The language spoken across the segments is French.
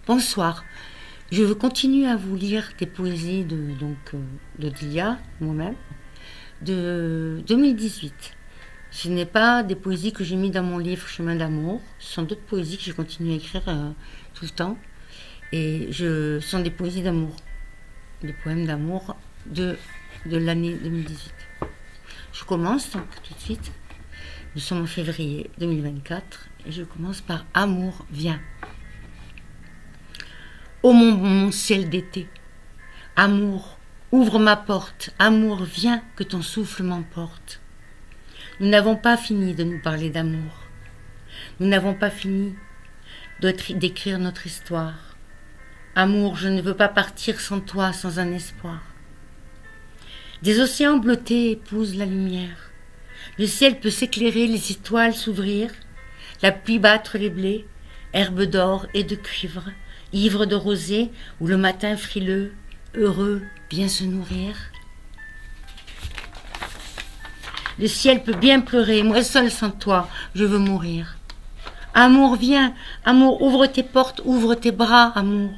Bonsoir. Je veux continuer à vous lire des poésies d'Odilia, moi-même, de 2018. Ce n'est pas des poésies que j'ai mis dans mon livre Chemin d'amour. Ce sont d'autres poésies que j'ai continué à écrire tout le temps. Et ce sont des poésies d'amour, des poèmes d'amour de l'année 2018. Je commence donc tout de suite. Nous sommes en février 2024 et je commence par Amour, viens. Ô mon ciel d'été, amour, ouvre ma porte, amour, viens que ton souffle m'emporte. Nous n'avons pas fini de nous parler d'amour. Nous n'avons pas fini d'écrire notre histoire. Amour, je ne veux pas partir sans toi, sans un espoir. Des océans bleutés épousent la lumière. Le ciel peut s'éclairer, les étoiles s'ouvrir, la pluie battre les blés, herbes d'or et de cuivre, ivre de rosée, où le matin frileux, heureux, vient se nourrir. Le ciel peut bien pleurer, moi seul sans toi, je veux mourir. Amour, viens, amour, ouvre tes portes, ouvre tes bras, amour.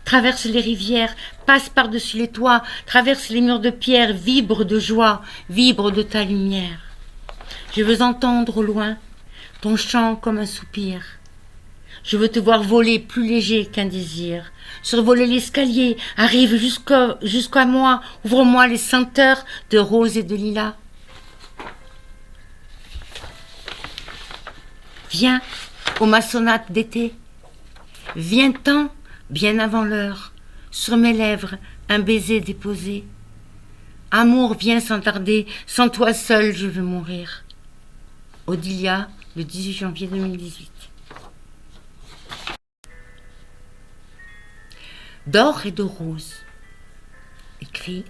Traverse les rivières, passe par-dessus les toits, traverse les murs de pierre, vibre de joie, vibre de ta lumière. Je veux entendre au loin ton chant comme un soupir. Je veux te voir voler plus léger qu'un désir. Survoler l'escalier, arrive jusqu'à moi, ouvre-moi les senteurs de rose et de lilas. Viens, ô ma sonate d'été. Viens-t'en, bien avant l'heure, sur mes lèvres, un baiser déposé. Amour, viens sans tarder, sans toi seul je veux mourir. Odilia, le 18 janvier 2018. D'or et de rose. Écrit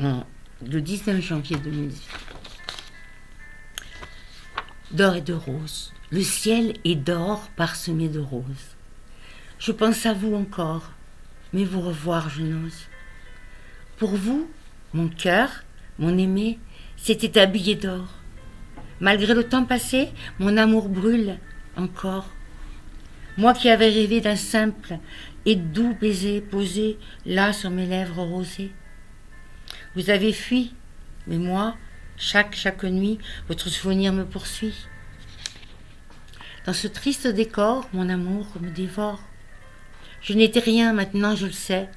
le 19 janvier 2018. D'or et de rose. Le ciel est d'or parsemé de roses. Je pense à vous encore, mais vous revoir je n'ose. Pour vous, mon cœur, mon aimé, s'était habillé d'or. Malgré le temps passé, mon amour brûle encore. Moi qui avais rêvé d'un simple et doux baiser posé là sur mes lèvres rosées. Vous avez fui, mais moi, chaque nuit, votre souvenir me poursuit. Dans ce triste décor, mon amour me dévore. Je n'étais rien, maintenant je le sais.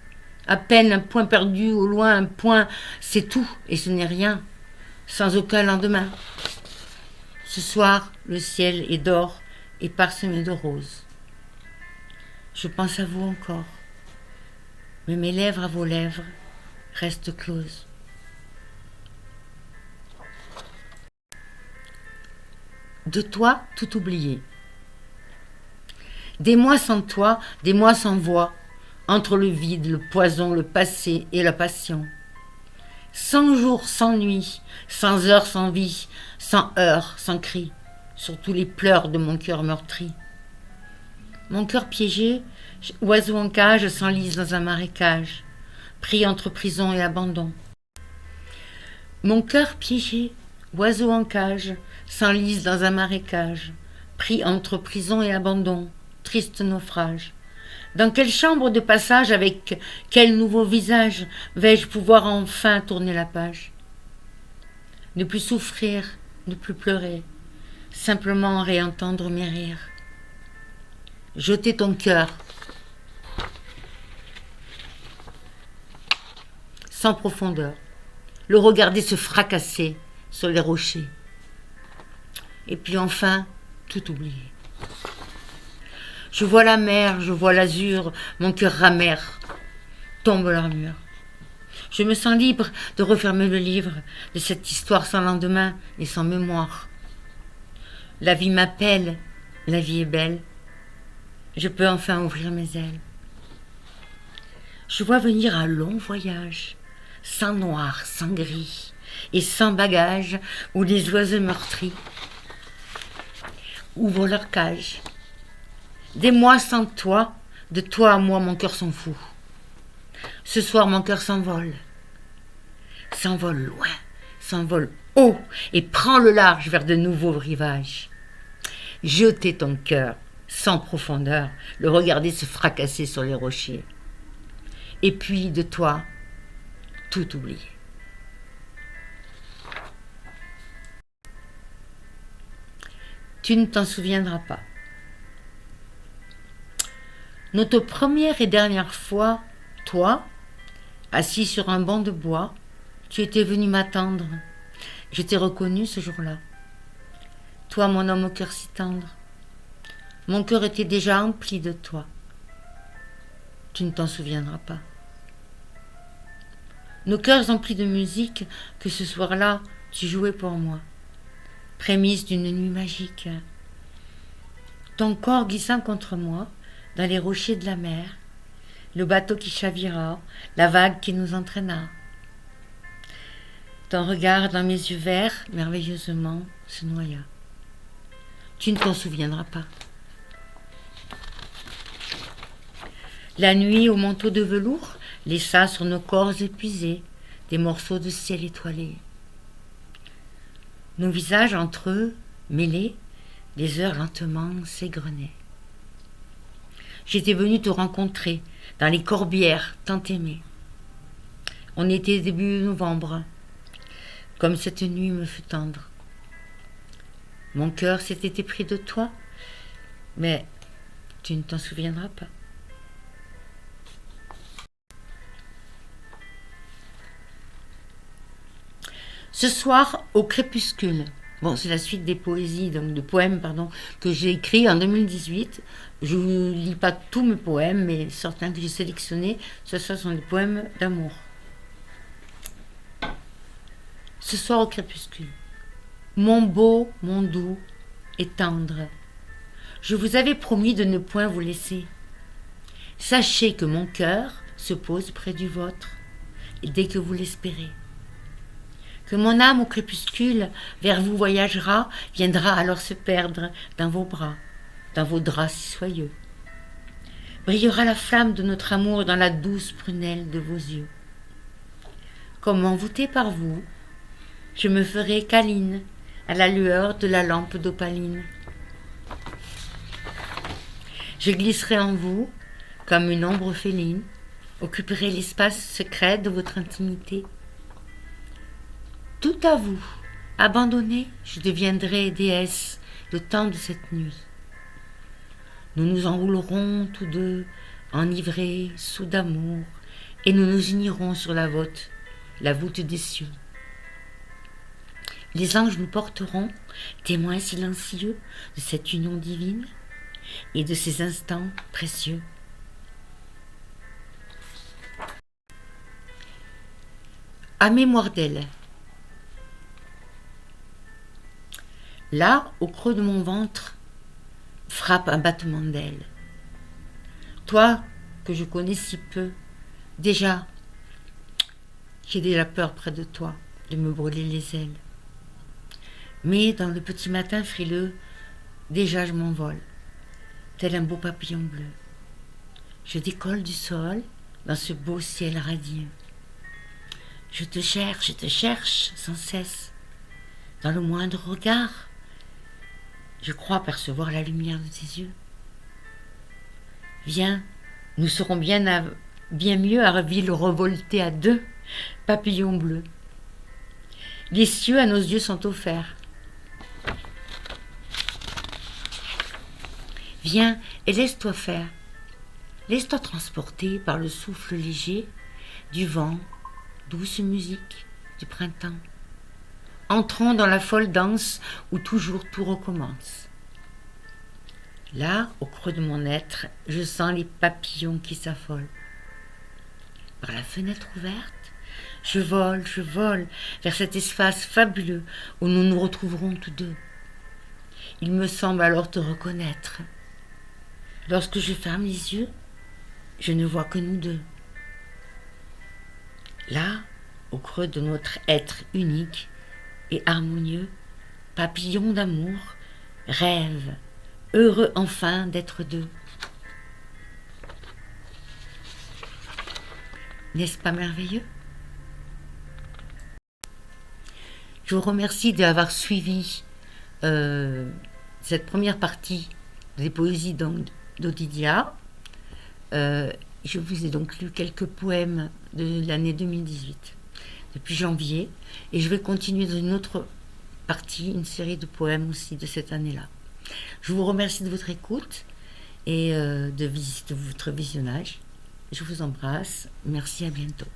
À peine un point perdu, au loin un point, c'est tout, et ce n'est rien, sans aucun lendemain. Ce soir, le ciel est d'or et parsemé de roses. Je pense à vous encore, mais mes lèvres à vos lèvres restent closes. De toi, tout oublié. Des mois sans toi, des mois sans voix, entre le vide, le poison, le passé et la passion. 100 jours sans nuit, sans heure sans vie, sans heure, sans cri, sur tous les pleurs de mon cœur meurtri. Mon cœur piégé, oiseau en cage, s'enlise dans un marécage, pris entre prison et abandon. Mon cœur piégé, oiseau en cage, s'enlise dans un marécage, pris entre prison et abandon, triste naufrage. Dans quelle chambre de passage, avec quel nouveau visage vais-je pouvoir enfin tourner la page? Ne plus souffrir, ne plus pleurer, simplement réentendre mes rires. Jeter ton cœur, sans profondeur, le regarder se fracasser sur les rochers. Et puis enfin, tout oublier. Je vois la mer, je vois l'azur, mon cœur ramère tombe l'armure. Je me sens libre de refermer le livre de cette histoire sans lendemain et sans mémoire. La vie m'appelle, la vie est belle. Je peux enfin ouvrir mes ailes. Je vois venir un long voyage, sans noir, sans gris, et sans bagage, où les oiseaux meurtris ouvrent leur cage. Des mois sans toi, de toi à moi mon cœur s'en fout. Ce soir mon cœur s'envole loin, s'envole haut et prend le large vers de nouveaux rivages. jeter ton cœur sans profondeur, le regarder se fracasser sur les rochers. Et puis de toi, tout oublier. Tu ne t'en souviendras pas. Notre première et dernière fois, toi, assis sur un banc de bois, tu étais venu m'attendre. Je t'ai reconnu ce jour-là. Toi, mon homme au cœur si tendre. Mon cœur était déjà empli de toi. Tu ne t'en souviendras pas. Nos cœurs emplis de musique que ce soir-là, tu jouais pour moi. Prémisse d'une nuit magique. Ton corps glissant contre moi, dans les rochers de la mer, le bateau qui chavira, la vague qui nous entraîna. Ton regard dans mes yeux verts, merveilleusement, se noya. Tu ne t'en souviendras pas. La nuit, au manteau de velours, laissa sur nos corps épuisés des morceaux de ciel étoilé. Nos visages entre eux, mêlés, les heures lentement s'égrenaient. J'étais venue te rencontrer dans les corbières tant aimées. On était début novembre, comme cette nuit me fut tendre. Mon cœur s'était épris de toi, mais tu ne t'en souviendras pas. Ce soir, au crépuscule. Bon, c'est la suite des poésies, donc de poèmes, que j'ai écrits en 2018. Je ne lis pas tous mes poèmes, mais certains que j'ai sélectionnés, ce sont des poèmes d'amour. Ce soir au crépuscule. Mon beau, mon doux et tendre, je vous avais promis de ne point vous laisser. Sachez que mon cœur se pose près du vôtre, et dès que vous l'espérez. Que mon âme au crépuscule vers vous voyagera, viendra alors se perdre dans vos bras, dans vos draps si soyeux. Brillera la flamme de notre amour dans la douce prunelle de vos yeux. Comme envoûtée par vous, je me ferai câline à la lueur de la lampe d'opaline. Je glisserai en vous comme une ombre féline, occuperai l'espace secret de votre intimité. Tout à vous, abandonnée, je deviendrai déesse le temps de cette nuit. Nous nous enroulerons tous deux, enivrés, sous d'amour, et nous nous unirons sur la voûte des cieux. Les anges nous porteront, témoins silencieux de cette union divine et de ces instants précieux. À mémoire d'elle. Là, au creux de mon ventre, frappe un battement d'ailes. Toi, que je connais si peu, déjà, j'ai déjà peur près de toi de me brûler les ailes. Mais dans le petit matin frileux, déjà je m'envole, tel un beau papillon bleu. Je décolle du sol dans ce beau ciel radieux. Je te cherche sans cesse, dans le moindre regard. Je crois percevoir la lumière de tes yeux. Viens, nous serons bien mieux à ville revoltée à deux, papillons bleus. Les cieux à nos yeux sont offerts. Viens et laisse-toi faire. Laisse-toi transporter par le souffle léger du vent, douce musique du printemps. Entrons dans la folle danse où toujours tout recommence. Là, au creux de mon être, je sens les papillons qui s'affolent. Par la fenêtre ouverte, je vole vers cet espace fabuleux où nous nous retrouverons tous deux. Il me semble alors te reconnaître. Lorsque je ferme les yeux, je ne vois que nous deux. Là, au creux de notre être unique et harmonieux, papillon d'amour, rêve, heureux enfin d'être deux. N'est-ce pas merveilleux? Je vous remercie d'avoir suivi cette première partie des poésies d'Odidia. Je vous ai donc lu quelques poèmes de l'année 2018, depuis janvier, et je vais continuer dans une autre partie, une série de poèmes aussi de cette année-là. Je vous remercie de votre écoute et de votre visionnage. Je vous embrasse. Merci, à bientôt.